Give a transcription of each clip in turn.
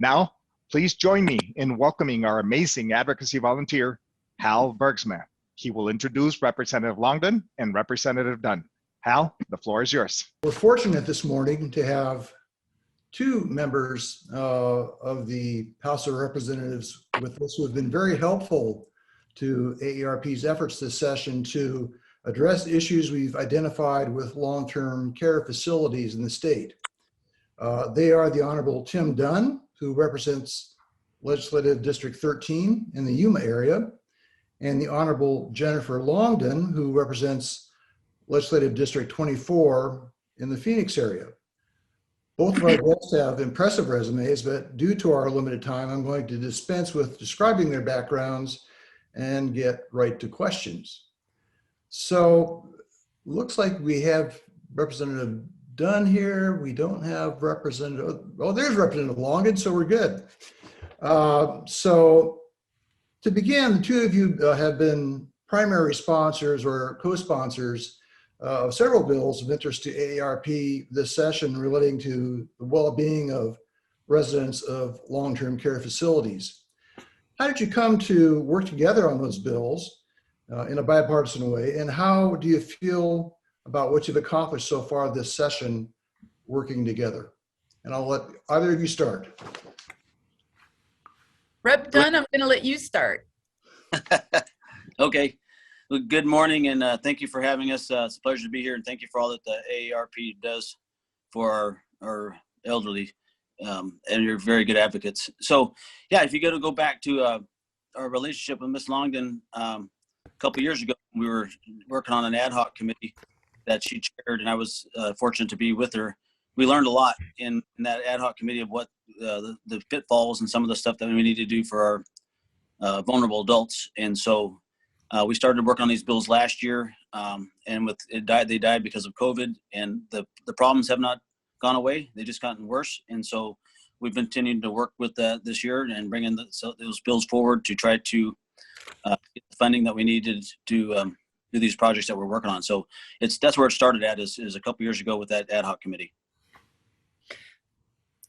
Now, please join me in welcoming our amazing advocacy volunteer, Hal Bergsma. He will introduce Representative Longdon and Representative Dunn. Hal, the floor is yours. We're fortunate this morning to have two members of the House of Representatives with us who have been very helpful to AARP's efforts this session to address issues we've identified with long-term care facilities in the state. They are the Honorable Tim Dunn, who represents Legislative District 13 in the Yuma area, and the Honorable Jennifer Longdon, who represents Legislative District 24 in the Phoenix area. Both of our guests have impressive resumes, but due to our limited time, I'm going to dispense with describing their backgrounds and get right to questions. So, looks like we have Representative Dunn here. We don't have Representative, oh, there's Representative Longdon, so we're good. So, to begin, the two of you have been primary sponsors or co-sponsors of several bills of interest to AARP this session relating to the well-being of residents of long-term care facilities. How did you come to work together on those bills in a bipartisan way, and how do you feel about what you've accomplished so far this session working together? And I'll let either of you start. Rep. Dunn, I'm going to let you start. Okay. Well, good morning, and thank you for having us. It's a pleasure to be here, and thank you for all that the AARP does for our elderly, and you're very good advocates. So, yeah, if you go back to our relationship with Ms. Longdon, a couple of years ago, we were working on an ad hoc committee that she chaired, and I was fortunate to be with her. We learned a lot in that ad hoc committee of what the pitfalls and some of the stuff that we need to do for our vulnerable adults. And so we started working on these bills last year, and they died because of COVID, and the problems have not gone away. They've just gotten worse. And so we've continued to work with that this year and bringing those bills forward to try to get the funding that we needed to do these projects that we're working on. So that's where it started at is a couple years ago with that ad hoc committee.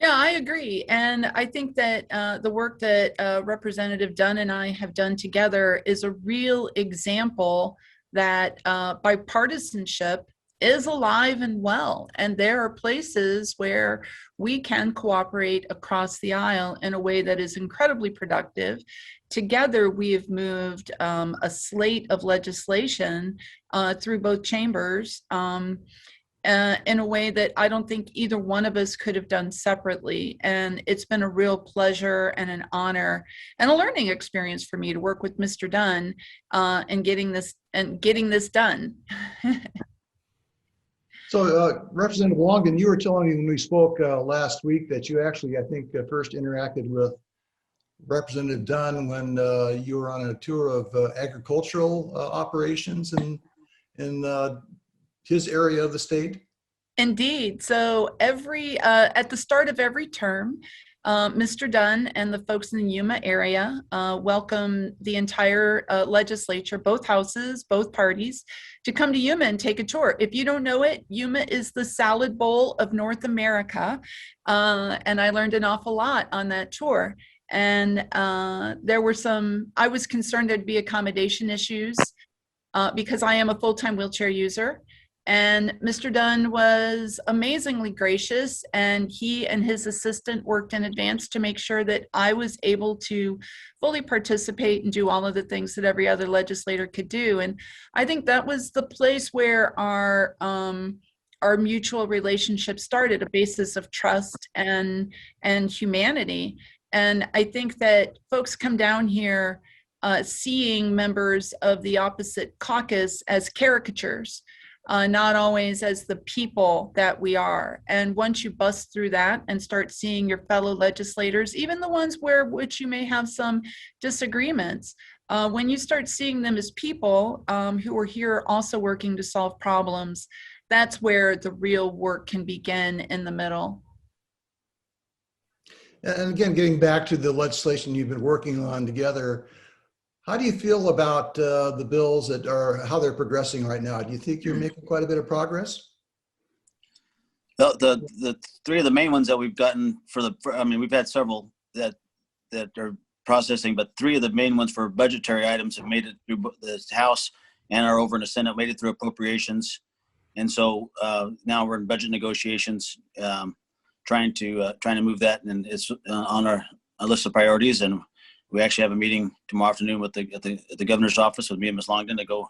Yeah, I agree. And I think that the work that Representative Dunn and I have done together is a real example that bipartisanship is alive and well. And there are places where we can cooperate across the aisle in a way that is incredibly productive. Together, we have moved a slate of legislation through both chambers in a way that I don't think either one of us could have done separately. And it's been a real pleasure and an honor and a learning experience for me to work with Mr. Dunn and getting this done. So Representative Longdon, you were telling me when we spoke last week that you actually, I think, first interacted with Representative Dunn when you were on a tour of agricultural operations in his area of the state? Indeed. So at the start of every term, Mr. Dunn and the folks in the Yuma area welcome the entire legislature, both houses, both parties, to come to Yuma and take a tour. If you don't know it, Yuma is the salad bowl of North America. And I learned an awful lot on that tour. And there were I was concerned there'd be accommodation issues because I am a full-time wheelchair user. And Mr. Dunn was amazingly gracious, and he and his assistant worked in advance to make sure that I was able to fully participate and do all of the things that every other legislator could do. And I think that was the place where our mutual relationship started, a basis of trust and humanity. And I think that folks come down here seeing members of the opposite caucus as caricatures. Not always as the people that we are. And once you bust through that and start seeing your fellow legislators, even the ones which you may have some disagreements, when you start seeing them as people who are here also working to solve problems, that's where the real work can begin in the middle. And again, getting back to the legislation you've been working on together, how do you feel about the bills that are, how they're progressing right now? Do you think you're making quite a bit of progress? The three of the main ones that we've gotten we've had several that are processing, but 3 of the main ones for budgetary items have made it through the House and are over in the Senate, made it through appropriations. And so now we're in budget negotiations, trying to move that, and it's on our list of priorities. And we actually have a meeting tomorrow afternoon with the governor's office with me and Ms. Longdon to go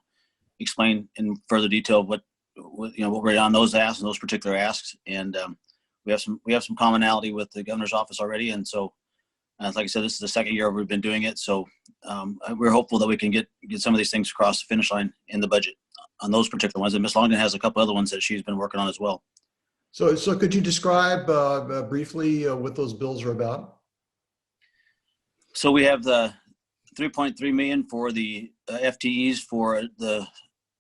explain in further detail what we're on those asks and those particular asks. And we have some commonality with the governor's office already. And so, like I said, this is the second year we've been doing it. So we're hopeful that we can get some of these things across the finish line in the budget on those particular ones. And Ms. Longdon has a couple other ones that she's been working on as well. So could you describe briefly what those bills are about? So we have the $3.3 million for the FTEs for the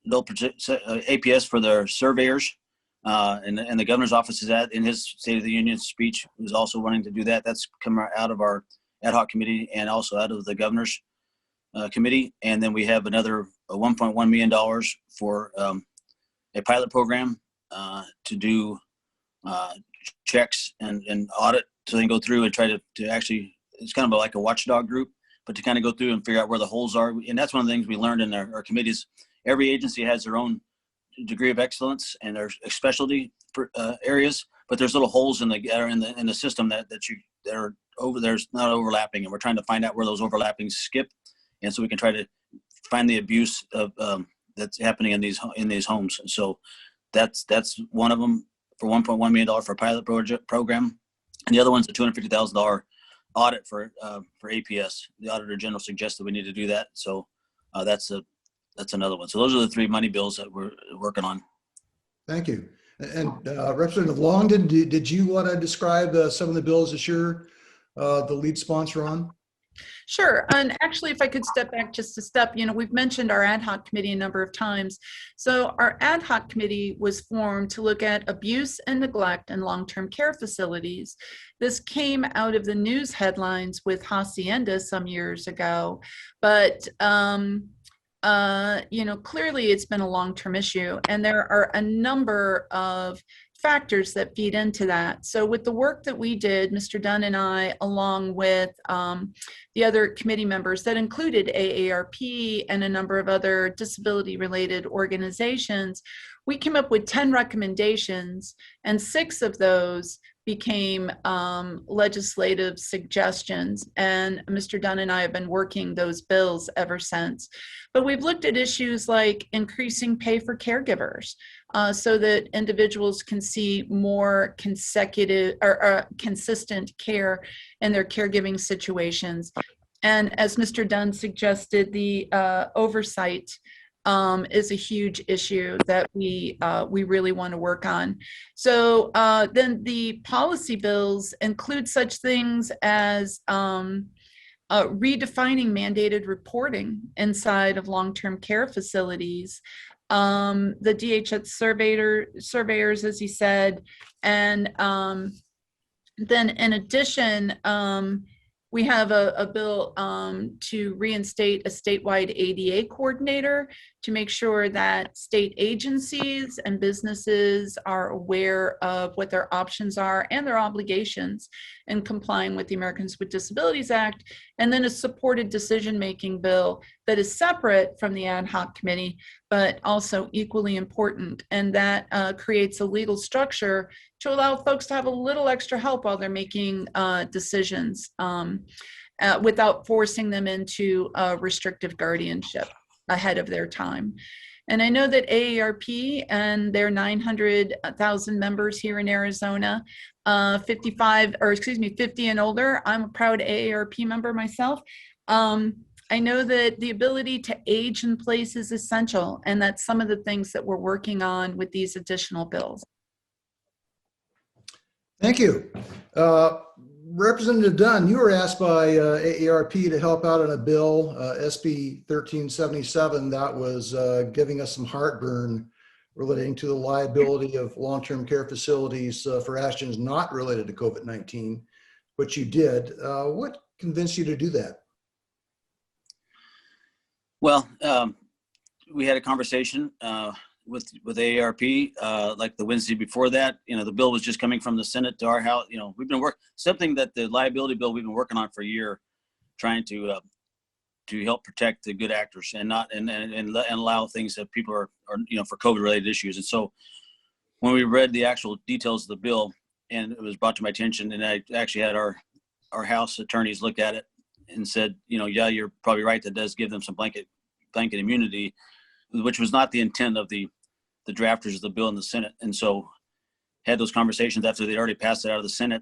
APS for their surveyors, and the governor's office is in his State of the Union speech was also wanting to do that. That's come out of our ad hoc committee and also out of the governor's committee. And then we have another $1.1 million for a pilot program to do checks and audit, so they can go through and try to actually, it's kind of like a watchdog group, but to kind of go through and figure out where the holes are. And that's one of the things we learned in our committees. Every agency has their own degree of excellence and their specialty areas, but there's little holes in the system that are over, there's not overlapping, and we're trying to find out where those overlappings skip, and so we can try to find the abuse of that's happening in these homes. And so that's one of them for $1.1 million for a pilot program, and the other one's a $250,000 audit for APS. The Auditor General suggested we need to do that, so that's another one. So those are the 3 money bills that we're working on. Thank you. And Representative Longdon, did you want to describe some of the bills that you're the lead sponsor on? Sure. And actually, if I could step back just a step, we've mentioned our ad hoc committee a number of times. So our ad hoc committee was formed to look at abuse and neglect in long-term care facilities. This came out of the news headlines with Hacienda some years ago, but clearly it's been a long-term issue, and there are a number of factors that feed into that. So with the work that we did, Mr. Dunn and I, along with the other committee members that included AARP and a number of other disability-related organizations, we came up with 10 recommendations, and 6 of those became legislative suggestions, and Mr. Dunn and I have been working those bills ever since. But we've looked at issues like increasing pay for caregivers so that individuals can see more consecutive or consistent care in their caregiving situations. And as Mr. Dunn suggested, the oversight is a huge issue that we really want to work on. So then the policy bills include such things as redefining mandated reporting inside of long-term care facilities, the DHS surveyors, as he said, and then in addition, we have a bill to reinstate a statewide ADA coordinator to make sure that state agencies and businesses are aware of what their options are and their obligations in complying with the Americans with Disabilities Act, and then a supported decision-making bill that is separate from the ad hoc committee, but also equally important, and that creates a legal structure to allow folks to have a little extra help while they're making decisions without forcing them into restrictive guardianship ahead of their time. And I know that AARP and their 900,000 members here in Arizona, 50 and older, I'm a proud AARP member myself. I know that the ability to age in place is essential, and that's some of the things that we're working on with these additional bills. Thank you. Representative Dunn, you were asked by AARP to help out on a bill, SB 1377, that was giving us some heartburn relating to the liability of long-term care facilities for actions not related to COVID-19, which you did. What convinced you to do that? Well, we had a conversation with AARP, like the Wednesday before that. The bill was just coming from the Senate to our house. We've been something that the liability bill we've been working on for a year, trying to help protect the good actors and not and allow things that people are for COVID related issues. And so when we read the actual details of the bill and it was brought to my attention, and I actually had our House attorneys look at it and said, yeah, you're probably right. That does give them some blanket immunity, which was not the intent of the drafters of the bill in the Senate. And so had those conversations after they'd already passed it out of the Senate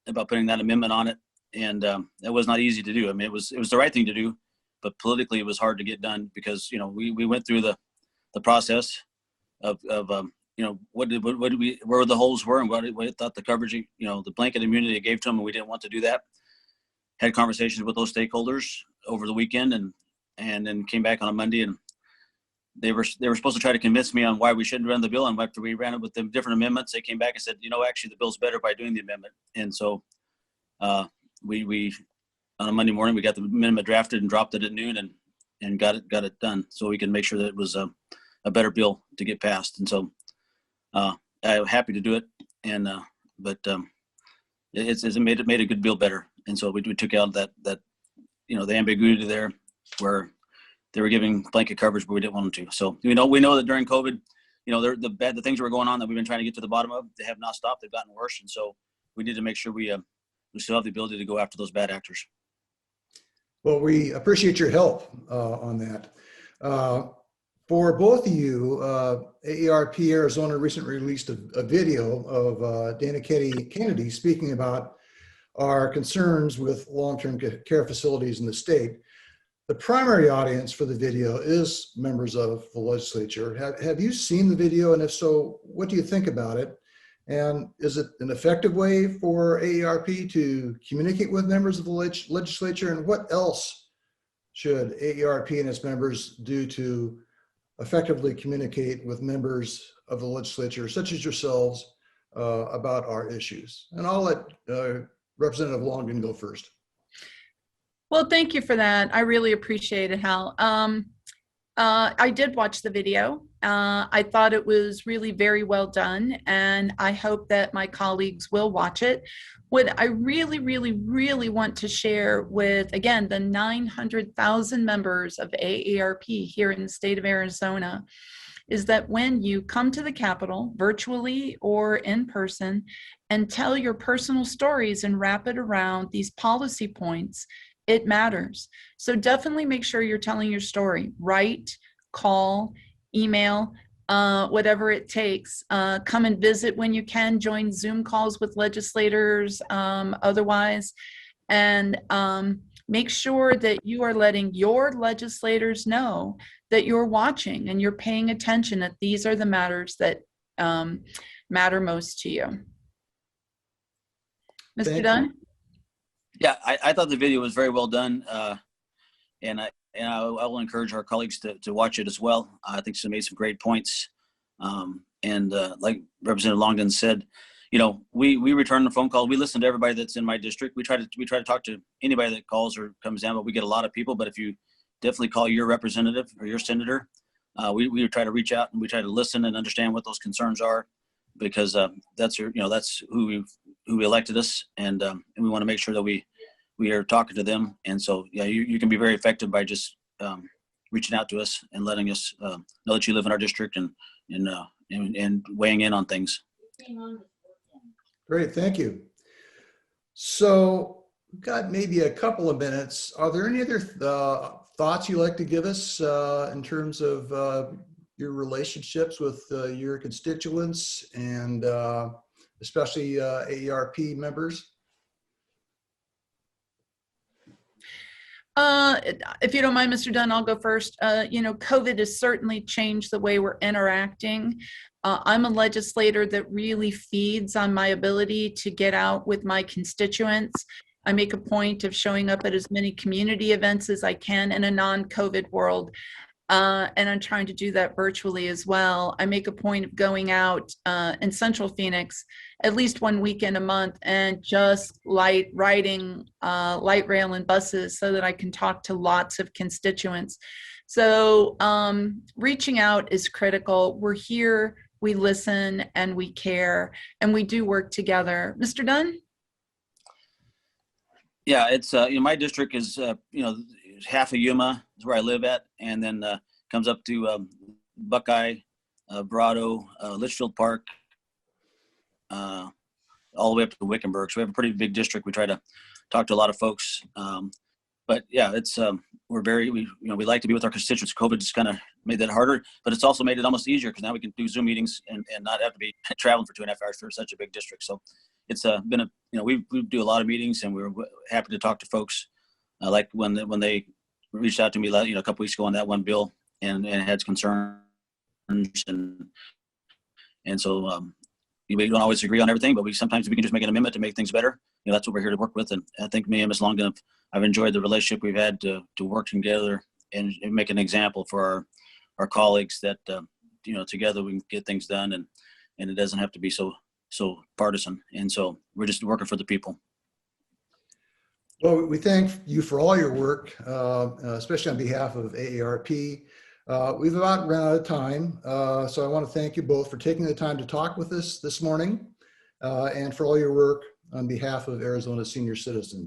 about putting that amendment on it. And that was not easy to do. I mean, it was the right thing to do, but politically it was hard to get done because, we went through the process of where the holes were and what we thought the coverage, the blanket immunity it gave to them, and we didn't want to do that. Had conversations with those stakeholders over the weekend and then came back on a Monday, and they were supposed to try to convince me on why we shouldn't run the bill. And after we ran it with the different amendments, they came back and said, actually the bill's better by doing the amendment. And so we on a Monday morning, we got the amendment drafted and dropped it at noon and got it done so we can make sure that it was a better bill to get passed. And so I'm happy to do it. And it's made a good bill better. And so we took out that the ambiguity there where they were giving blanket coverage, but we didn't want them to. So we know that during COVID, the things that were going on that we've been trying to get to the bottom of, they have not stopped. They've gotten worse. And so we need to make sure we still have the ability to go after those bad actors. Well, we appreciate your help on that. For both of you, AARP Arizona recently released a video of Dana Kennedy speaking about our concerns with long-term care facilities in the state. The primary audience for the video is members of the legislature. Have you seen the video? And if so, what do you think about it? And is it an effective way for AARP to communicate with members of the legislature? And what else should AARP and its members do to effectively communicate with members of the legislature, such as yourselves, about our issues? And I'll let Representative Longdon go first. Well, thank you for that. I really appreciate it, Hal. I did watch the video. I thought it was really very well done, and I hope that my colleagues will watch it. What I really, really, really want to share with, again, the 900,000 members of AARP here in the state of Arizona is that when you come to the Capitol, virtually or in person, and tell your personal stories and wrap it around these policy points, it matters. So definitely make sure you're telling your story. Write, call, email, whatever it takes. Come and visit when you can. Join Zoom calls with legislators otherwise. And make sure that you are letting your legislators know that you're watching and you're paying attention, that these are the matters that matter most to you. Mr. Dunn? Yeah, I thought the video was very well done, and I will encourage our colleagues to watch it as well. I think she made some great points, and like Representative Longdon said, we return the phone call. We listen to everybody that's in my district. We try to talk to anybody that calls or comes down, but we get a lot of people. But if you definitely call your representative or your senator, we try to reach out and we try to listen and understand what those concerns are, because that's who elected us, and we want to make sure that we are talking to them. And so, yeah, you can be very effective by just reaching out to us and letting us know that you live in our district and weighing in on things. Great, thank you. So we've got maybe a couple of minutes. Are there any other thoughts you'd like to give us in terms of your relationships with your constituents and especially AARP members? If you don't mind, Mr. Dunn, I'll go first. COVID has certainly changed the way we're interacting. I'm a legislator that really feeds on my ability to get out with my constituents. I make a point of showing up at as many community events as I can in a non-COVID world. And I'm trying to do that virtually as well. I make a point of going out in Central Phoenix at least one weekend a month and just riding light rail and buses so that I can talk to lots of constituents. So reaching out is critical. We're here, we listen, and we care, and we do work together. Mr. Dunn? Yeah, it's my district is half of Yuma is where I live at, and then comes up to Buckeye, Brado, Litchfield Park, all the way up to Wickenburg. So we have a pretty big district. We try to talk to a lot of folks, but yeah, it's we like to be with our constituents. COVID just kind of made that harder, but it's also made it almost easier because now we can do Zoom meetings and not have to be traveling for 2.5 hours for such a big district. So it's been we do a lot of meetings, and we're happy to talk to folks. Like when they reached out to me, a couple weeks ago on that one bill and had concerns, and so we don't always agree on everything, but sometimes we can just make an amendment to make things better. That's what we're here to work with, and I think me and Ms. Longdon I've enjoyed the relationship we've had to work together and make an example for our colleagues that together we can get things done, and it doesn't have to be so partisan. And so we're just working for the people. Well, we thank you for all your work, especially on behalf of AARP. We've about run out of time, so I want to thank you both for taking the time to talk with us this morning and for all your work on behalf of Arizona senior citizens.